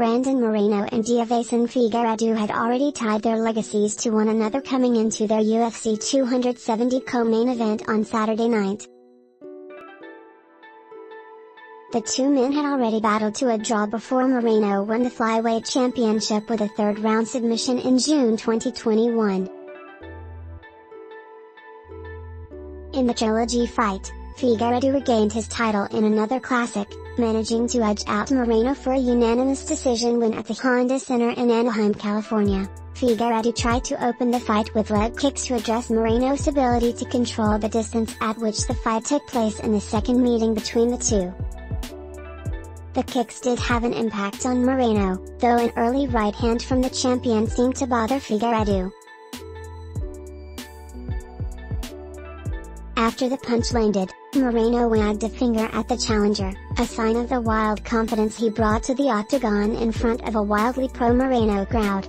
Brandon Moreno and Deiveson Figueiredo had already tied their legacies to one another coming into their UFC 270 co-main event on Saturday night. The two men had already battled to a draw before Moreno won the flyweight championship with a third-round submission in June 2021. In the trilogy fight, Figueiredo regained his title in another classic, managing to edge out Moreno for a unanimous decision win at the Honda Center in Anaheim, California. Figueiredo tried to open the fight with leg kicks to address Moreno's ability to control the distance at which the fight took place in the second meeting between the two. The kicks did have an impact on Moreno, though an early right hand from the champion seemed to bother Figueiredo. After the punch landed, Moreno wagged a finger at the challenger, a sign of the wild confidence he brought to the octagon in front of a wildly pro-Moreno crowd.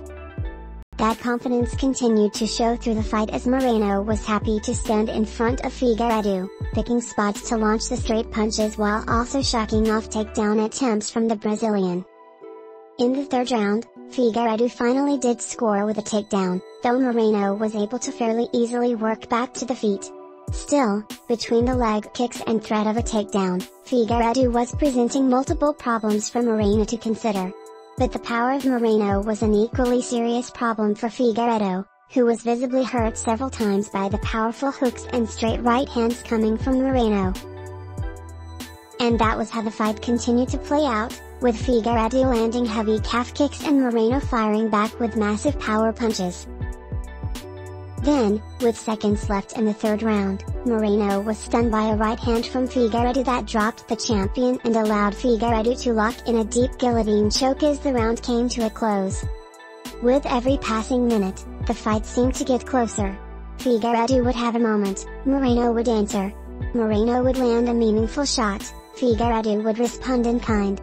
That confidence continued to show through the fight as Moreno was happy to stand in front of Figueiredo, picking spots to launch the straight punches while also shocking off takedown attempts from the Brazilian. In the third round, Figueiredo finally did score with a takedown, though Moreno was able to fairly easily work back to the feet. Still, between the leg kicks and threat of a takedown, Figueiredo was presenting multiple problems for Moreno to consider. But the power of Moreno was an equally serious problem for Figueiredo, who was visibly hurt several times by the powerful hooks and straight right hands coming from Moreno. And that was how the fight continued to play out, with Figueiredo landing heavy calf kicks and Moreno firing back with massive power punches. Then, with seconds left in the third round, Moreno was stunned by a right hand from Figueiredo that dropped the champion and allowed Figueiredo to lock in a deep guillotine choke as the round came to a close. With every passing minute, the fight seemed to get closer. Figueiredo would have a moment, Moreno would answer. Moreno would land a meaningful shot, Figueiredo would respond in kind.